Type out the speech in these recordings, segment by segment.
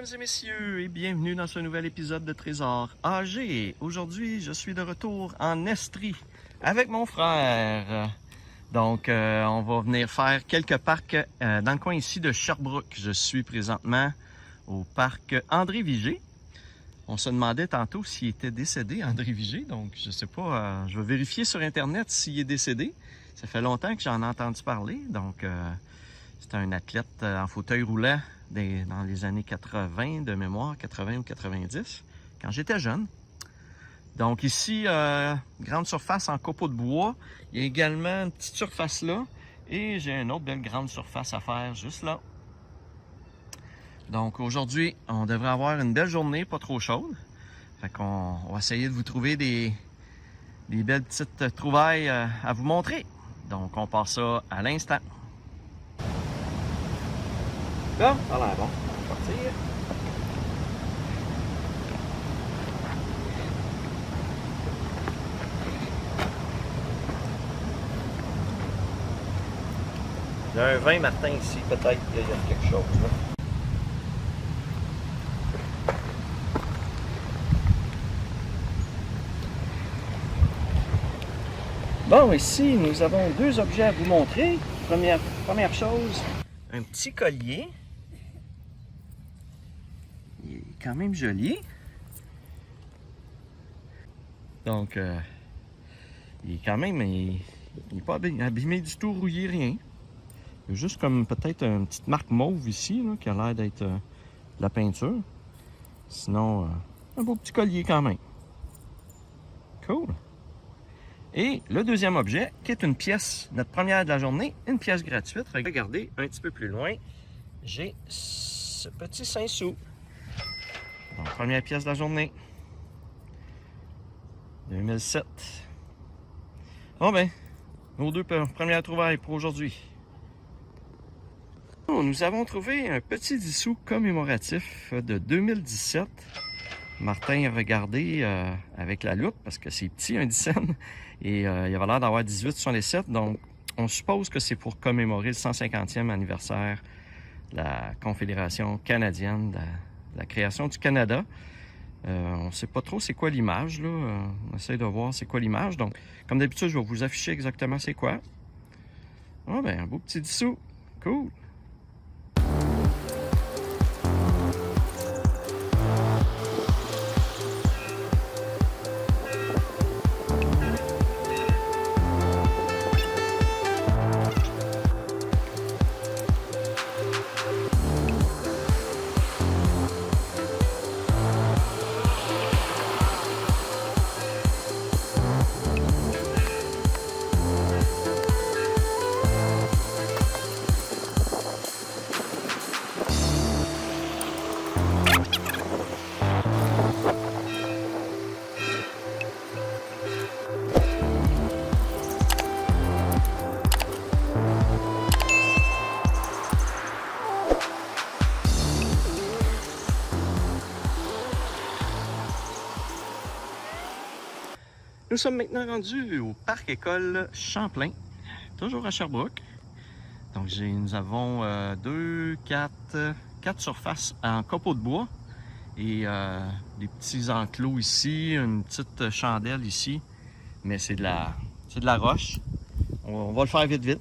Mesdames et messieurs, et bienvenue dans ce nouvel épisode de Trésor AG. Aujourd'hui, je suis de retour en Estrie avec mon frère. Donc, on va venir faire quelques parcs dans le coin ici de Sherbrooke. Je suis présentement au parc André Vigé. On se demandait tantôt s'il était décédé, André Vigé. Donc, je sais pas, je vais vérifier sur Internet s'il est décédé. Ça fait longtemps que j'en ai entendu parler. Donc, c'était un athlète en fauteuil roulant dans les années 80 de mémoire, 80 ou 90, quand j'étais jeune. Donc ici, grande surface en copeaux de bois. Il y a également une petite surface là. Et j'ai une autre belle grande surface à faire juste là. Donc aujourd'hui, on devrait avoir une belle journée, pas trop chaude. Fait qu'on va essayer de vous trouver des belles petites trouvailles à vous montrer. Donc on part ça à l'instant. Là, ça a l'air bon. On va partir. Il y a un vin Martin ici, peut-être qu'il y a quelque chose. Là. Bon, ici, nous avons deux objets à vous montrer. Première chose, un petit collier. Il est quand même joli. Donc, il est quand même... Il n'est pas abîmé du tout, rouillé, rien. Il y a juste comme peut-être une petite marque mauve ici, là, qui a l'air d'être de la peinture. Sinon, un beau petit collier quand même. Cool. Et le deuxième objet, qui est une pièce, notre première de la journée, une pièce gratuite. Regardez, un petit peu plus loin, j'ai ce petit 5 sous. Donc, première pièce de la journée. 2007. Bon ben, nos deux premières trouvailles pour aujourd'hui. Nous avons trouvé un petit dissous commémoratif de 2017. Martin a regardé avec la loupe parce que c'est petit, un 10 et il avait l'air d'avoir 18,67. Donc, on suppose que c'est pour commémorer le 150e anniversaire de la Confédération canadienne, de la création du Canada. On ne sait pas trop c'est quoi l'image, là. On essaie de voir c'est quoi l'image. Donc, comme d'habitude, je vais vous afficher exactement c'est quoi. Ah ben, un beau petit dissous. Cool. Nous sommes maintenant rendus au parc école Champlain, toujours à Sherbrooke. Donc nous avons 4 surfaces en copeaux de bois et des petits enclos ici, une petite chandelle ici, mais c'est de la roche. On va le faire vite.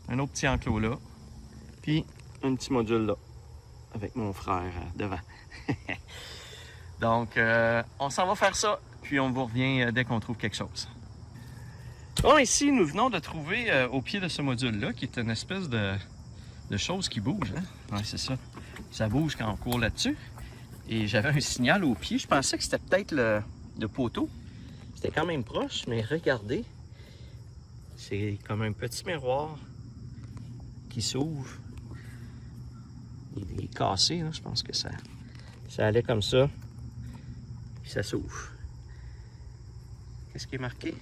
Un autre petit enclos là, puis un petit module là, avec mon frère devant. Donc on s'en va faire ça. Puis on vous revient dès qu'on trouve quelque chose. Bon, ici, nous venons de trouver au pied de ce module-là, qui est une espèce de chose qui bouge. Hein? Ouais, c'est ça. Ça bouge quand on court là-dessus. Et j'avais un signal au pied. Je pensais que c'était peut-être le poteau. C'était quand même proche, mais regardez. C'est comme un petit miroir qui s'ouvre. Il est cassé, là. Je pense que ça allait comme ça. Puis ça s'ouvre. Qu'est-ce qui est marqué?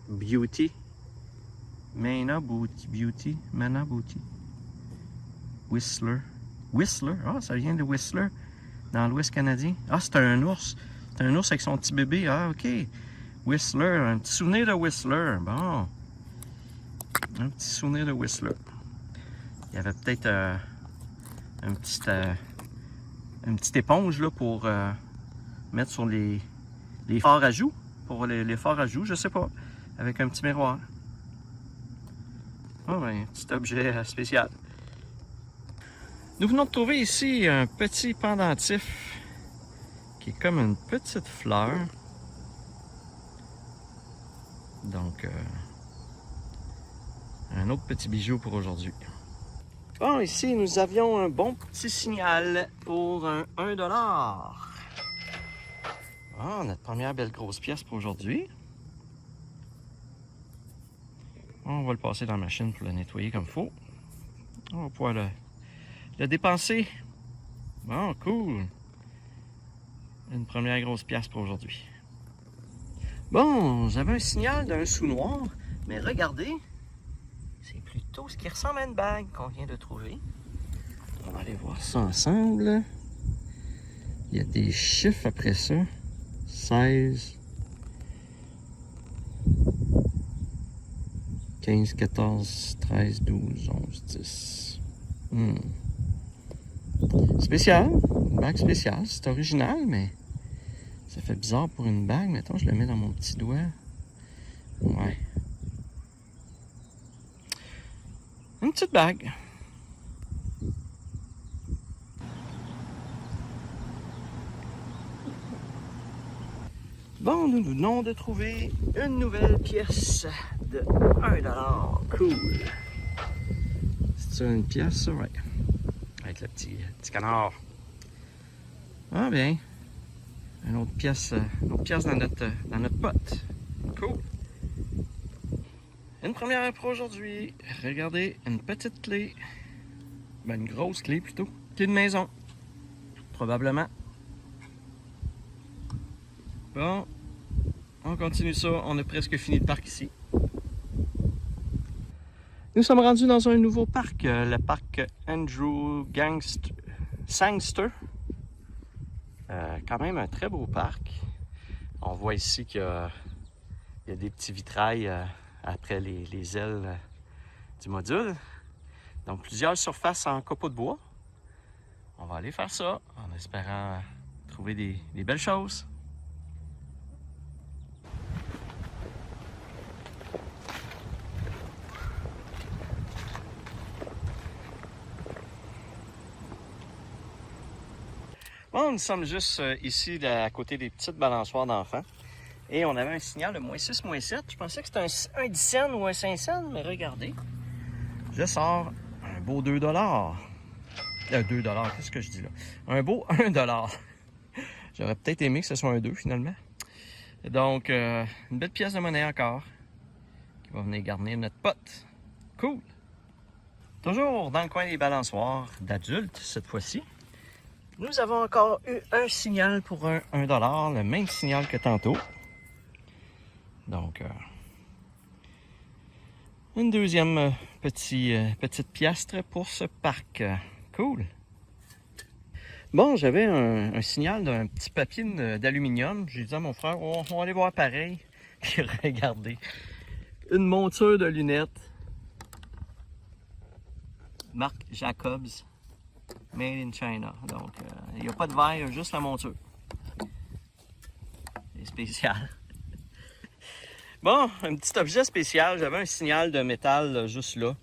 Beauty. Mana Beauty. Mana Beauty. Whistler. Whistler? Ah, ça vient de Whistler, dans l'Ouest canadien. Ah, c'est un ours. C'est un ours avec son petit bébé. Ah, OK. Whistler. Un petit souvenir de Whistler. Bon. Un petit souvenir de Whistler. Il y avait peut-être une petite éponge là, pour mettre sur les fards à joues. Pour les fards à joues, je sais pas. Avec un petit miroir. Oh, un petit objet spécial. Nous venons de trouver ici un petit pendentif qui est comme une petite fleur. Donc, un autre petit bijou pour aujourd'hui. Bon, ici, nous avions un bon petit signal pour un 1$. Ah, notre première belle grosse pièce pour aujourd'hui. On va le passer dans la machine pour le nettoyer comme il faut. On va pouvoir le dépenser. Bon, cool. Une première grosse pièce pour aujourd'hui. Bon, j'avais un signal d'un sous-noir, mais regardez, c'est plutôt ce qui ressemble à une bague qu'on vient de trouver. On va aller voir ça ensemble. Il y a des chiffres après ça. 16, 15, 14, 13, 12, 11, 10. Spécial, une bague spéciale, c'est original, mais ça fait bizarre pour une bague. Mettons, je le mets dans mon petit doigt. Ouais. Une petite bague. Bon, nous venons de trouver une nouvelle pièce de 1$. Cool. C'est ça une pièce, ça? Ouais. Avec le petit canard. Ah bien. Une autre pièce dans notre pote. Cool. Une première pour aujourd'hui. Regardez, une petite clé. Ben, une grosse clé plutôt. Clé de maison. Probablement. Bon. On continue ça. On a presque fini le parc ici. Nous sommes rendus dans un nouveau parc. Le parc Andrew Sangster. Quand même un très beau parc. On voit ici qu'il y a des petits vitrails après les ailes du module. Donc plusieurs surfaces en copeaux de bois. On va aller faire ça en espérant trouver des belles choses. Bon, nous sommes juste ici à côté des petites balançoires d'enfants. Et on avait un signal de -6, -7. Je pensais que c'était un 10 cents ou un 5 cents, mais regardez. Je sors un beau 2$. 2$, qu'est-ce que je dis là? Un beau 1$. J'aurais peut-être aimé que ce soit un 2 finalement. Donc, une belle pièce de monnaie encore. Qui va venir garnir notre pote. Cool! Toujours dans le coin des balançoires d'adultes cette fois-ci. Nous avons encore eu un signal pour un 1$, le même signal que tantôt. Donc, une deuxième petite piastre pour ce parc. Cool! Bon, j'avais un signal d'un petit papier d'aluminium. J'ai dit à mon frère, on va aller voir pareil. Puis regardez, une monture de lunettes. Marque Jacobs. Made in China. Donc, il n'y a pas de verre, il y a juste la monture. C'est spécial. Bon, un petit objet spécial. J'avais un signal de métal juste là.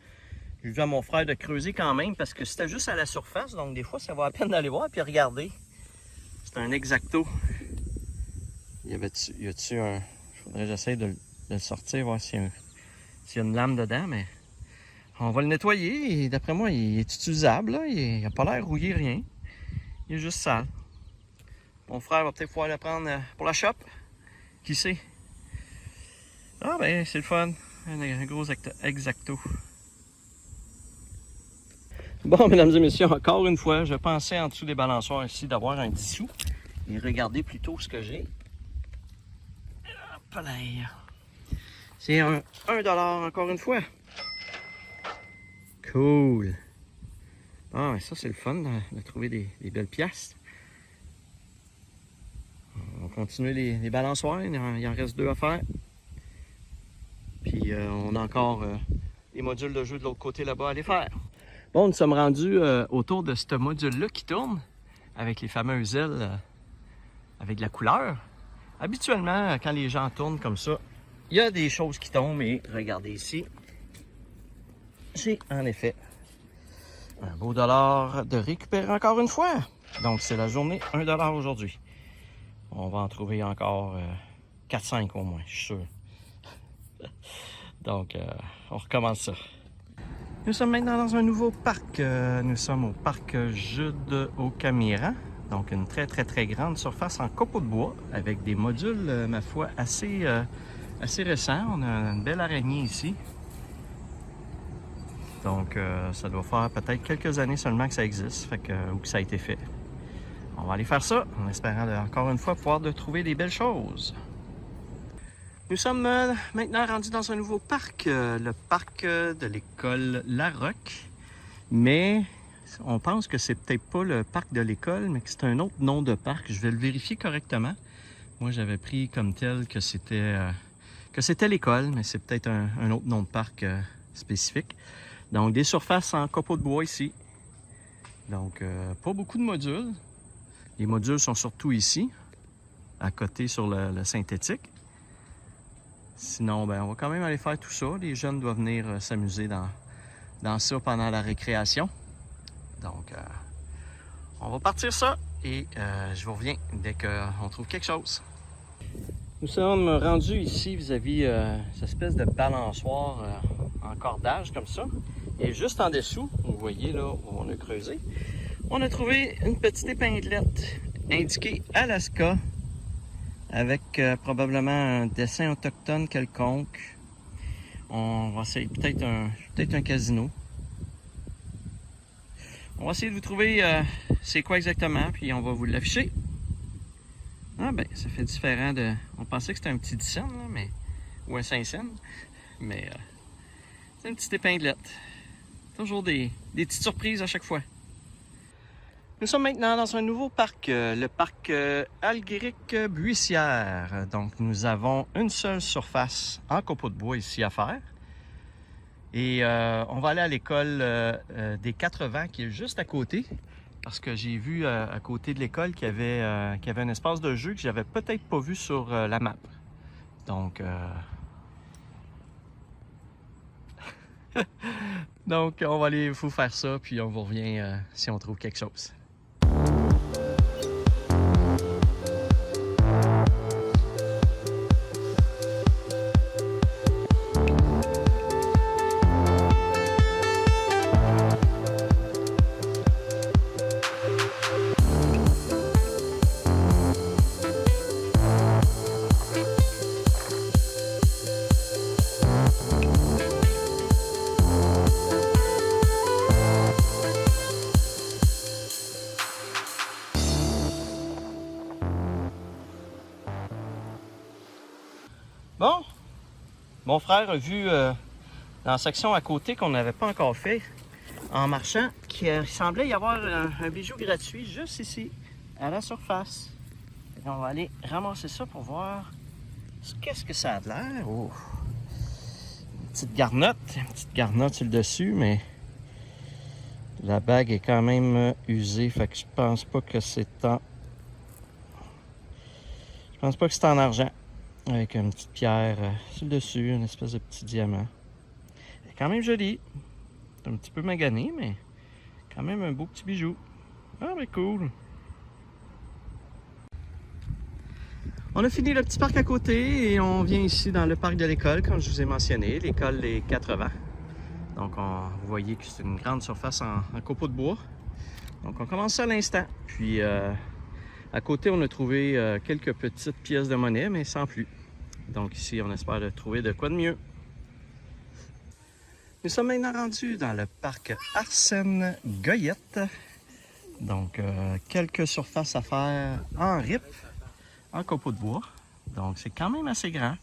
J'ai vu à mon frère de creuser quand même parce que c'était juste à la surface. Donc, des fois, ça vaut la peine d'aller voir. Puis, regardez. C'est un Exacto. Y a-tu un... Faudrait que j'essaie de le sortir, voir s'il y a une lame dedans, mais... On va le nettoyer et d'après moi, il est utilisable. Là. Il n'a pas l'air rouillé, rien. Il est juste sale. Mon frère va peut-être pouvoir le prendre pour la shop. Qui sait? Ah ben, c'est le fun. Un gros Exacto. Bon, mesdames et messieurs, encore une fois, je pensais en dessous des balançoires ici d'avoir un 10 sous. Et regardez plutôt ce que j'ai. Hop là. C'est un 1$ encore une fois. Cool! Ah, ça c'est le fun de trouver des belles pièces. On va continuer les balançoires, il en reste 2 à faire. Puis on a encore les modules de jeu de l'autre côté là-bas à aller faire. Bon, nous sommes rendus autour de ce module-là qui tourne avec les fameuses ailes avec la couleur. Habituellement, quand les gens tournent comme ça, il y a des choses qui tombent et regardez ici, j'ai en effet un beau dollar de récupérer encore une fois. Donc c'est la journée 1 $ aujourd'hui. On va en trouver encore 4-5 au moins, je suis sûr. Donc on recommence ça. Nous sommes maintenant dans un nouveau parc. Nous sommes au parc Jude au Camiran. Donc une très grande surface en copeaux de bois avec des modules, ma foi, assez récents. On a une belle araignée ici. Donc ça doit faire peut-être quelques années seulement que ça existe, ou que ça a été fait. On va aller faire ça en espérant encore une fois pouvoir trouver des belles choses. Nous sommes maintenant rendus dans un nouveau parc, le parc de l'école Larocque, mais on pense que c'est peut-être pas le parc de l'école, mais que c'est un autre nom de parc. Je vais le vérifier correctement. Moi, j'avais pris comme tel que c'était l'école, mais c'est peut-être un autre nom de parc spécifique. Donc, des surfaces en copeaux de bois ici. Donc, pas beaucoup de modules. Les modules sont surtout ici, à côté sur le synthétique. Sinon, ben, on va quand même aller faire tout ça. Les jeunes doivent venir s'amuser dans ça pendant la récréation. Donc, on va partir ça et je vous reviens dès qu'on trouve quelque chose. Nous sommes rendus ici vis-à-vis cette espèce de balançoire en cordage comme ça. Et juste en dessous, vous voyez là où on a creusé, on a trouvé une petite épinglette indiquée Alaska avec probablement un dessin autochtone quelconque. On va essayer peut-être un casino. On va essayer de vous trouver c'est quoi exactement, puis on va vous l'afficher. Ah ben, ça fait différent de... On pensait que c'était un petit 10 cents, là, mais... ou un 5 cents, mais c'est une petite épinglette. Toujours des petites surprises à chaque fois. Nous sommes maintenant dans un nouveau parc, le parc Alguéric-Buissière. Donc nous avons une seule surface en copeaux de bois ici à faire. Et on va aller à l'école des 80 qui est juste à côté. Parce que j'ai vu à côté de l'école qu'il y avait un espace de jeu que j'avais peut-être pas vu sur la map. Donc, donc on va aller vous faire ça, puis on vous revient si on trouve quelque chose. Bon, mon frère a vu dans la section à côté qu'on n'avait pas encore fait en marchant qu'il semblait y avoir un bijou gratuit juste ici, à la surface. Et on va aller ramasser ça pour voir qu'est-ce que ça a de l'air. Oh. Une petite garnotte sur le dessus, mais la bague est quand même usée, fait que je pense pas que c'est en... Je pense pas que c'est en argent. Avec une petite pierre sur le dessus, une espèce de petit diamant. Elle est quand même jolie. C'est un petit peu magané, mais quand même un beau petit bijou. Ah, mais cool. On a fini le petit parc à côté et on vient ici dans le parc de l'école, comme je vous ai mentionné, l'école des 80. Donc, vous voyez que c'est une grande surface en copeaux de bois. Donc, on commence ça à l'instant. Puis, à côté, on a trouvé quelques petites pièces de monnaie, mais sans plus. Donc ici, on espère trouver de quoi de mieux. Nous sommes maintenant rendus dans le parc Arsène Goyette. Donc, quelques surfaces à faire en rip, en copeaux de bois. Donc, c'est quand même assez grand.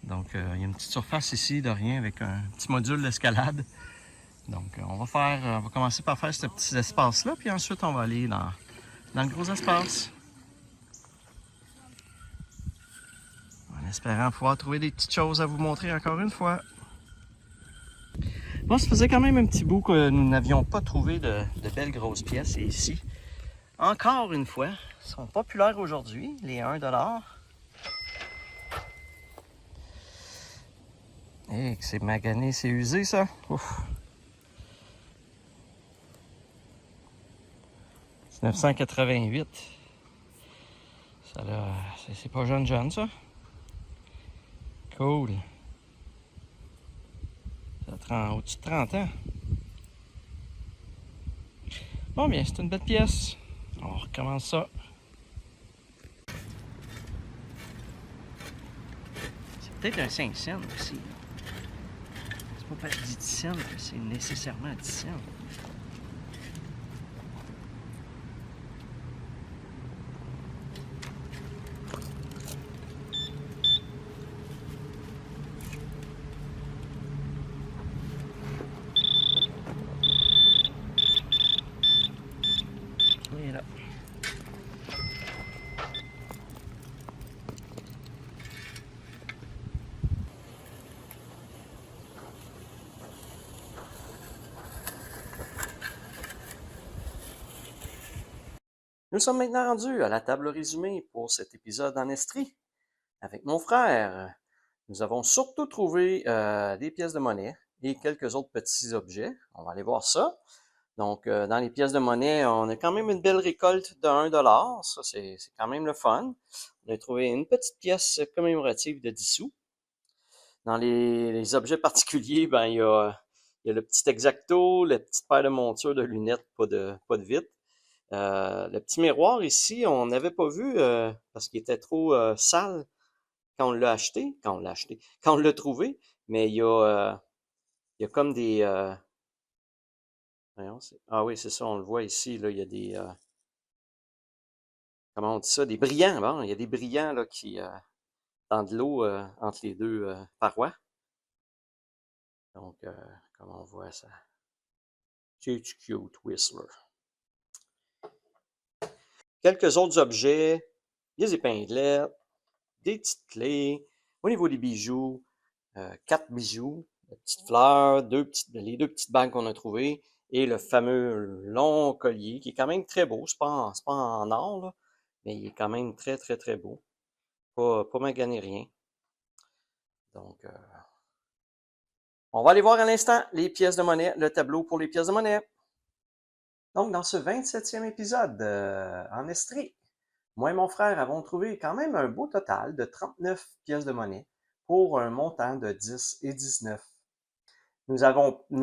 Donc, il y a une petite surface ici de rien avec un petit module d'escalade. Donc, on va commencer par faire ce petit espace-là, puis ensuite, on va aller dans le gros espace. En espérant pouvoir trouver des petites choses à vous montrer encore une fois. Bon, ça faisait quand même un petit bout que nous n'avions pas trouvé de belles grosses pièces. Et ici, encore une fois, sont populaires aujourd'hui, les 1$. Et que c'est magané, c'est usé ça. Ouf. 1988. Ça là, c'est pas jeune ça. Cool. Ça a au-dessus de 30 ans. Bon bien, c'est une belle pièce. On recommence ça. C'est peut-être un 5 cents aussi. C'est pas 10 cents que c'est nécessairement 10 cents. Et là. Nous sommes maintenant rendus à la table résumée pour cet épisode en Estrie. Avec mon frère, nous avons surtout trouvé des pièces de monnaie et quelques autres petits objets. On va aller voir ça. Donc, dans les pièces de monnaie, on a quand même une belle récolte de 1$. Ça, c'est quand même le fun. On a trouvé une petite pièce commémorative de 10 sous. Dans les objets particuliers, ben, il y a le petit Exacto, la petite paire de montures de lunettes, pas de vitre. Le petit miroir ici, on n'avait pas vu parce qu'il était trop sale quand on l'a acheté, quand on l'a trouvé, mais il y a comme des... voyons, ah oui, c'est ça, on le voit ici, là, il y a des... comment on dit ça? Des brillants, bon, il y a des brillants là, qui dans de l'eau entre les deux parois. Donc, comme on voit ça. C'est cute, Whistler. Quelques autres objets, des épinglettes, des petites clés. Au niveau des bijoux, 4 bijoux, une petite fleur, les deux petites bagues qu'on a trouvées et le fameux long collier qui est quand même très beau. C'est pas en or, là, mais il est quand même très, très, très beau. Pas magané rien. Donc, on va aller voir à l'instant les pièces de monnaie, le tableau pour les pièces de monnaie. Donc, dans ce 27e épisode en Estrie, moi et mon frère avons trouvé quand même un beau total de 39 pièces de monnaie pour un montant de 10 et 19. Nous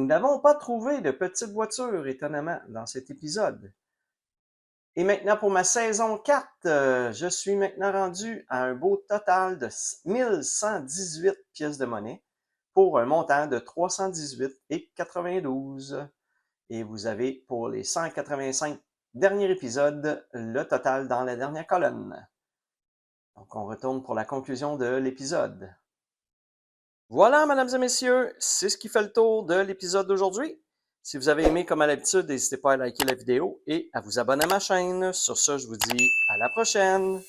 n'avons pas trouvé de petite voiture, étonnamment, dans cet épisode. Et maintenant, pour ma saison 4, je suis maintenant rendu à un beau total de 1118 pièces de monnaie pour un montant de 318,92. Et vous avez, pour les 185 derniers épisodes, le total dans la dernière colonne. Donc, on retourne pour la conclusion de l'épisode. Voilà, mesdames et messieurs, c'est ce qui fait le tour de l'épisode d'aujourd'hui. Si vous avez aimé, comme à l'habitude, n'hésitez pas à liker la vidéo et à vous abonner à ma chaîne. Sur ce, je vous dis à la prochaine!